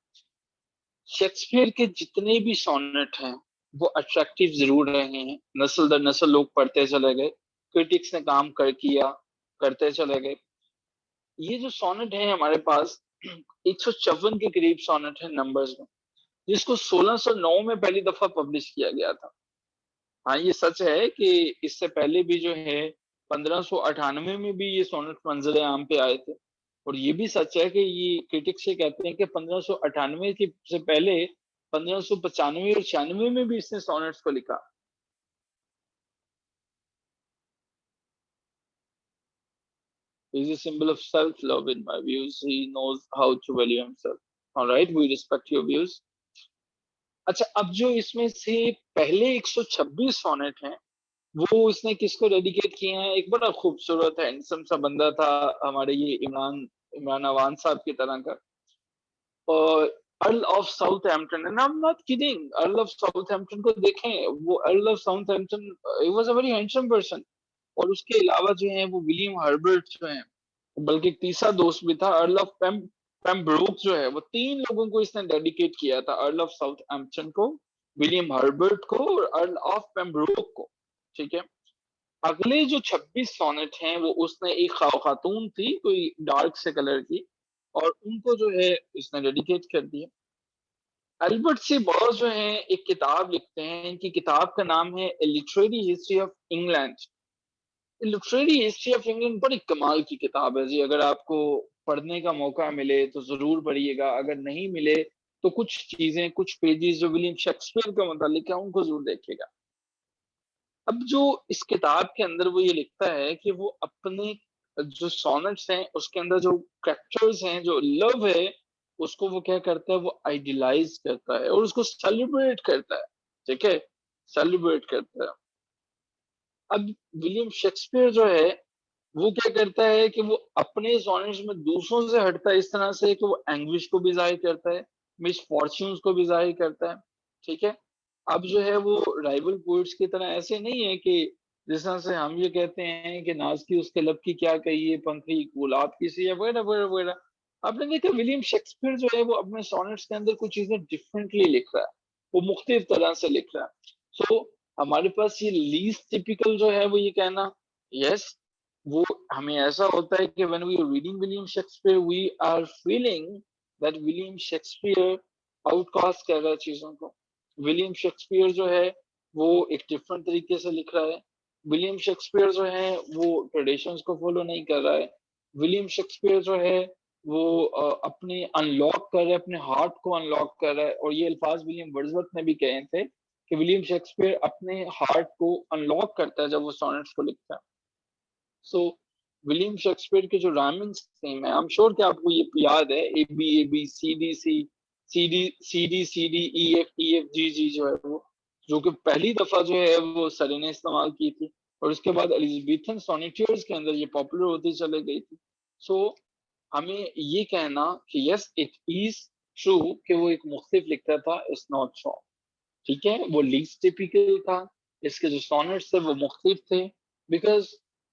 शेक्सपियर के जितने भी सोनेट हैं वो अट्रैक्टिव जरूर रहे हैं, नस्ल दर नस्ल लोग पढ़ते चले गए, क्रिटिक्स ने काम किया, करते चले गए। ये जो सोनेट है हमारे पास 154 के करीब सोनेट है नंबर्स में, जिसको 1609 में पहली दफा पब्लिश किया गया था। हाँ ये सच है कि इससे पहले भी जो है 1598 में भी ये सोनेट मंजर आम पे आए थे। और ये भी सच है कि ये क्रिटिक्स ये कहते हैं कि 1598 के से पहले 1595 और 96 में भी इसने सोनेट्स को लिखा। He is a symbol of self-love in my views. He knows how to value himself. All right, we respect your views. अच्छा, अब जो इसमें से पहले 126 सोनेट हैं वो इसने किसको डेडिकेट किए हैं। एक बड़ा खूबसूरत हैंडसम सा बंदा था हमारे ये इमरान इमरान अवान साहब की तरह का, और earl of Southampton, and I am not kidding, earl of Southampton को देखें, वो earl of Southampton he was a very handsome person. और उसके अलावा जो है वो विलियम हर्बर्ट जो है, बल्कि एक तीसरा दोस्त भी था अर्ल ऑफ पेम्ब्रोक जो है, वो तीन लोगों को इसने डेडिकेट किया था, अर्ल ऑफ साउथहैम्पटन को, विलियम हर्बर्ट को और अर्ल ऑफ पेम्ब्रोक को। ठीक है, अगले जो 26 सोनेट हैं वो उसने एक खातून थी कोई डार्क से कलर की, और उनको जो है इसने डेडिकेट कर दिया। अल्बर्ट से बॉस जो है एक किताब लिखते हैं, इनकी किताब का नाम है literary history of England. Literary history of England बड़ी कमाल की किताब है जी, अगर आपको पढ़ने का मौका मिले तो जरूर पढ़िएगा, अगर नहीं मिले तो कुछ चीजें, कुछ पेजेस जो विलियम शेक्सपियर के मुतालिक है उनको जरूर देखिएगा। अब जो इस किताब के अंदर वो ये लिखता है कि वो अपने जो सोनेट्स हैं उसके अंदर जो कैरेक्टर्स हैं, जो लव है, उसको वो क्या करता है, वो आइडियलाइज करता है और उसको सेलिब्रेट करता है। ठीक है, सेलिब्रेट करता है। अब विलियम शेक्सपियर जो है वो क्या करता है कि वो अपने सोनेट्स में दूसरों से हटता है इस तरह से कि वो एंग्विश को भी जाहिर करता है, मिसफॉर्च्यून्स को भी जाहिर करता है। ठीक है, अब जो है वो राइवल पोइट्स की तरह ऐसे नहीं है कि जिस तरह से हम ये कहते हैं कि नाज की उसके लब की क्या कही है, पंखी गुलाब की सी है, वगैरह वगैरह वगैरह। आपने देखा विलियम शेक्सपियर जो है वो अपने सोनेट्स के अंदर कुछ चीजें डिफरेंटली लिख रहा है, वो मुख्तलिफ तरह से लिख रहा है। सो हमारे पास ये लीस्ट टिपिकल जो है वो ये कहना, यस, वो हमें ऐसा होता है कि when we are reading William Shakespeare we are feeling that William Shakespeare outcast कर रहा है चीजों को। विलियम शेक्सपियर जो है वो एक डिफरेंट तरीके से लिख रहा है। विलियम शेक्सपियर जो है वो ट्रेडिशंस को फॉलो नहीं कर रहा है। विलियम शेक्सपियर जो है वो अपने अनलॉक कर रहा है, अपने हार्ट को अनलॉक कर रहा है। और ये अल्फाज विलियम वर्ड्सवर्थ ने भी कहे थे कि विलियम शेक्सपियर अपने हार्ट को अनलॉक करता है जब वो सोनेट्स को लिखता है। सो विलियम शेक्सपियर के जो राइमिंग स्कीम है, आई एम श्योर कि आपको ये याद है, A B C D C D E F G G जो है वो, जो कि पहली दफा जो है वो सर ने इस्तेमाल की थी, और उसके बाद एलिजाबेथन सोनेटियर्स के अंदर ये पॉपुलर होती चली गई थी। सो हमें ये कहना कि यस इट इज ट्रू कि वो एक मुख्तलिफ लिखता था, इट्स नॉट ट्रू। ठीक है, वो लीस्ट टिपिकल था, इसके जो सोनेट्स थे वो मुख्तलिफ थे, बिकॉज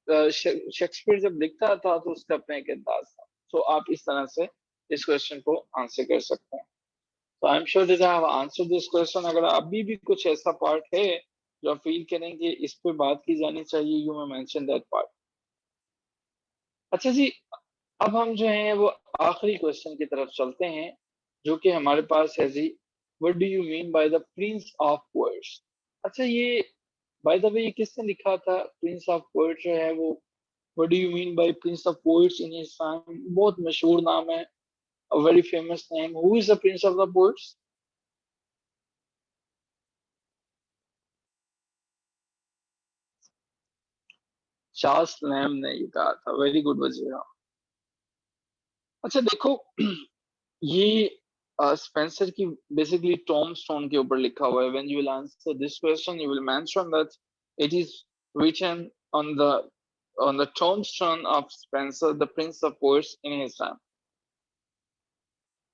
शेक्सपियर जब लिखता था तो उसका अपना एक अंदाज था। सो आप इस तरह से इस क्वेश्चन को आंसर कर सकते हैं। तो I am sure that I have answered this question. अगर अभी भी कुछ ऐसा पार्ट है जो आप फील करें कि इस पे बात की जानी चाहिए, you may mention that part. अच्छा जी, अब हम जो है वो आखिरी क्वेश्चन की तरफ चलते हैं, जो कि हमारे पास है जी, what do you mean by the prince of poets. अच्छा, ये बाय द वे ये किसने लिखा था? प्रिंस ऑफ पोएट्स जो है वो, what do you mean by prince of poets in his time, बहुत मशहूर नाम है, a very famous name. Who is the prince of the poets? Charles Lamb ने ये कहा था। Very good Wazira. अच्छा देखो, ये स्पेंसर की बेसिकली टॉम स्टोन के ऊपर लिखा हुआ है। When you will answer this question you will mention that it is written on the tombstone of Spencer, the prince of poets in his time.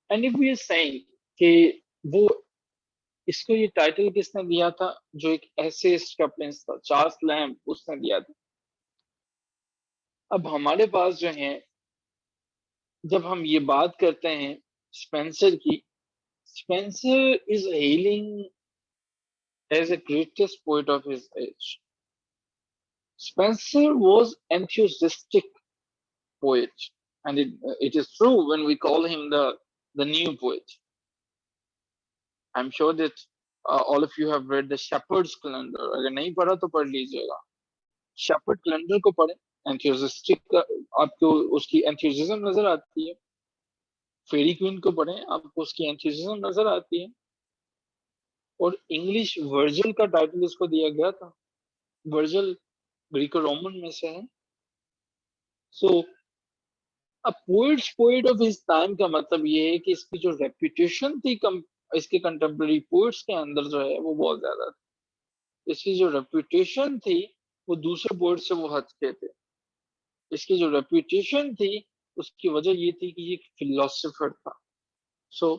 And if we are saying कि वो, इसको ये टाइटल किसने दिया था? जो एक एसेइस्ट का प्रिंस था, चार्ल्स लैम्ब, उसने दिया था। अब हमारे पास जो है, जब हम ये बात करते हैं स्पेंसर की, Spencer is hailing as a greatest poet of his age. Spencer was enthusiastic poet, and it is true when we call him the new poet. I'm sure that all of you have read the Shepherd's Calendar. अगर नहीं पढ़ा तो पढ़ लीजिएगा। Shepherd Calendar को पढ़ें। enthusiastic आपको उसकी enthusiasm नजर आती है। फेरी क्वीन को पढ़ें, आपको उसकी enthusiasm नजर आती है। और इंग्लिश वर्जल का टाइटल इसको दिया गया था। वर्जल ग्रीको रोमन में से है। सो अब poets poet of his time का मतलब ये है कि इसकी जो रेपुटेशन थी इसके कंटेम्प्रेरी पोइट्स के अंदर जो है वो बहुत ज्यादा थी। इसकी जो रेपुटेशन थी वो दूसरे पोइट से वो हटके थे। इसकी जो रेपुटेशन थी उसकी वजह ये थी कि ये एक फिलोसोफर था। सो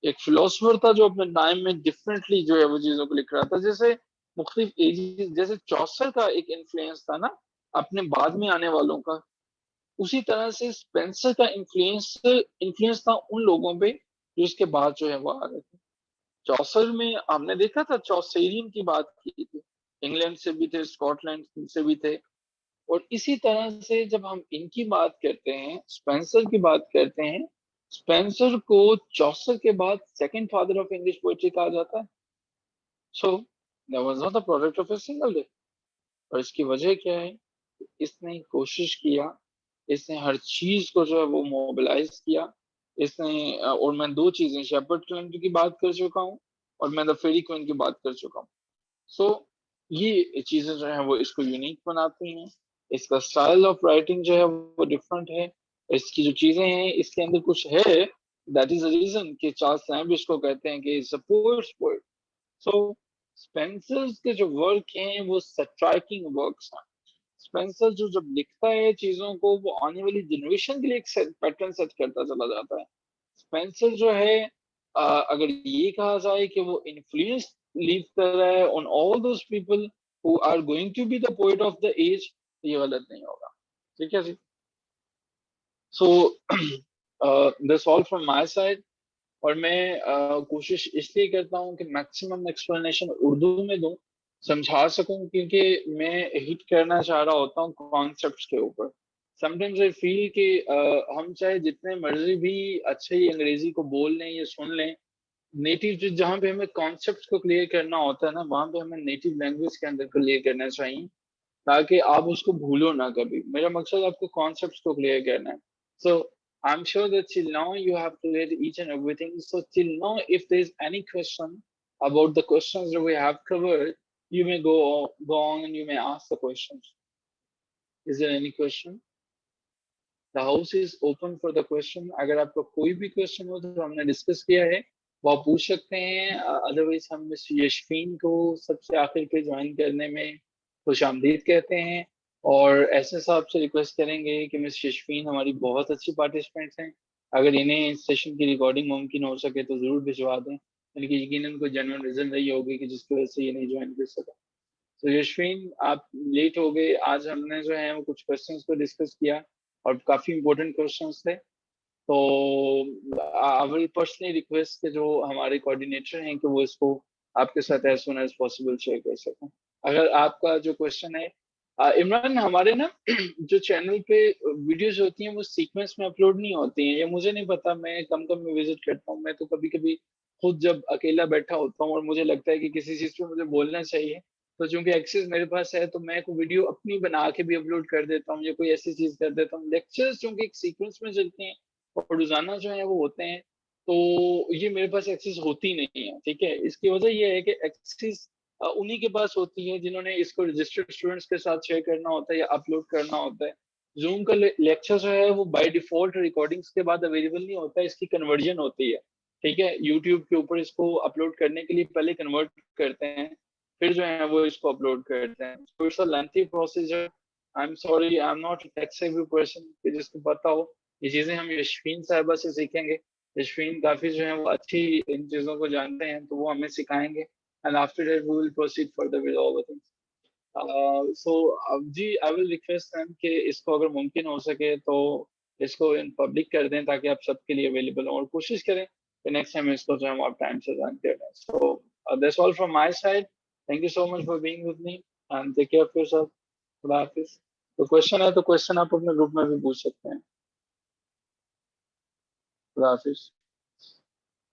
एक फिलोसोफर था जो अपने टाइम में डिफरेंटली जो है वो चीजों को लिख रहा था। जैसे मुख्तलिफ एजेस, जैसे चौसर का एक इन्फ्लुएंस था ना अपने बाद में आने वालों का, उसी तरह से स्पेंसर का इन्फ्लुएंस इन्फ्लुएंस था उन लोगों पे जो इसके बाद जो है वो आ रहे थे। चौसर में हमने देखा था, चौसेरियन की बात की थी, इंग्लैंड से भी थे, स्कॉटलैंड से भी थे। और इसी तरह से जब हम इनकी बात करते हैं, स्पेंसर की बात करते हैं, स्पेंसर को चौसर के बाद second father of English poetry कहा जाता है। So that was not the product of a single day. और इसकी वजह क्या है? इसने कोशिश किया, इसने हर चीज को जो है वो मोबिलाइज किया। इसने और मैं दो चीजें, शेपर्ड क्विन की बात कर चुका हूँ और मैं द फेरी क्वीन की बात कर चुका हूँ। सो ये चीजें जो है वो इसको यूनिक बनाती हैं। इसका स्टाइल ऑफ राइटिंग जो है वो डिफरेंट है। इसकी जो चीजें हैं इसके अंदर कुछ है। दैट इज द रीजन कि चार्ल्स लैम्ब इसको कहते हैं कि it's a poets poet. So Spencer के जो वर्क हैं वो स्ट्राइकिंग वर्क्स हैं। स्पेंसर जो जब लिखता है चीजों को, वो आने वाली जनरेशन के लिए एक पैटर्न सेट करता चला जाता है। स्पेंसर जो है, अगर ये कहा जाए कि वो इन्फ्लुएंस लीव कर रहा है on all those people who are going to be the poet of the age, ये गलत नहीं होगा। ठीक है जी। So that's all from my side. और मैं कोशिश इसलिए करता हूँ कि मैक्सिमम एक्सप्लेनेशन उर्दू में दूं, समझा सकूं, क्योंकि मैं हिट करना चाह रहा होता हूँ कॉन्सेप्ट्स के ऊपर। समटाइम्स आई फील कि हम चाहे जितने मर्जी भी अच्छे ही अंग्रेजी को बोल लें या सुन लें, नेटिव जहाँ पे हमें कॉन्सेप्ट्स को क्लियर करना होता है ना, वहां पे हमें नेटिव लैंग्वेज के अंदर क्लियर करना चाहिए, ताकि आप उसको भूलो ना कभी। मेरा मकसद आपको कॉन्सेप्ट्स को क्लियर करना है। सो I'm sure that till now you have cleared each and everything. So till now, if there is any question about the questions that we have covered, you may go on and you may ask the questions. Is there any question? The house is open for the question. अगर आपका कोई भी question हो तो हमने डिस्कस किया है वो आप पूछ सकते हैं। अदरवाइज हम मिस यशफीन को सबसे आखिर पे ज्वाइन करने में खुशामदीद कहते हैं। और ऐसे साहब से रिक्वेस्ट करेंगे कि मिस यशफीन हमारी बहुत अच्छी पार्टिसिपेंट्स हैं, अगर इन्हें इस सेशन की रिकॉर्डिंग मुमकिन हो सके तो जरूर भिजवा दें, यानी कि यकीनन कोई जेन्युइन रीजन रही होगी कि जिसकी वजह से ये नहीं ज्वाइन कर सका। तो यशवीन आप लेट हो गए, आज हमने जो है वो कुछ क्वेश्चंस को डिस्कस किया और काफी इंपॉर्टेंट क्वेश्चंस थे। तो आई विल पर्सनली रिक्वेस्ट कि जो हमारे कोऑर्डिनेटर हैं कि वो इसको आपके साथ as soon as possible share कर सकें। अगर आपका जो क्वेश्चन है इमरान, हमारे ना जो चैनल पे वीडियोस होती हैं वो सीक्वेंस में अपलोड नहीं होती हैं, ये मुझे नहीं पता, मैं कम कम में विजिट करता हूँ। मैं तो कभी कभी खुद जब अकेला बैठा होता हूँ और मुझे लगता है कि किसी चीज पे मुझे बोलना चाहिए, तो चूंकि एक्सेस मेरे पास है तो मैं को वीडियो अपनी बना के भी अपलोड कर देता हूँ या कोई ऐसी चीज कर देता हूँ। लेक्चर्स चूंकि एक सीक्वेंस में चलते हैं और रोजाना जो है वो होते हैं, तो ये मेरे पास एक्सेस होती नहीं है। ठीक है, इसकी वजह ये है कि एक्सेस उन्हीं के पास होती है जिन्होंने इसको रजिस्टर्ड स्टूडेंट्स के साथ शेयर करना होता है या अपलोड करना होता है। जूम का लेक्चर जो है वो बाय डिफॉल्ट रिकॉर्डिंग्स के बाद अवेलेबल नहीं होता है, इसकी कन्वर्जन होती है। ठीक है, यूट्यूब के ऊपर इसको अपलोड करने के लिए पहले कन्वर्ट करते हैं, फिर जो है वो इसको अपलोड करते हैं। तो it's a lengthy procedure. I am sorry, I am not tech savvy person जिसको पता हो। ये चीजें हम यशवीन साहिबा से सीखेंगे। यशवीन काफी जो है वो अच्छी इन चीजों को जानते हैं, तो वो हमें सिखाएंगे। And after that, we will proceed further with all the things. So, ji, I will request them कि इसको अगर मुमकिन हो सके तो इसको इन पब्लिक कर दें ताकि आप सबके लिए अवेलेबल हो, और कोशिश करें कि नेक्स्ट टाइम इसको जो हम आप टाइम से ज्वाइन कर दें। So, that's all from my side. Thank you so much for being with me and take care of yourself. खुदा हाफिज। तो क्वेश्चन है तो क्वेश्चन आप अपने ग्रुप में भी पूछ सकते हैं। खुदा हाफिज।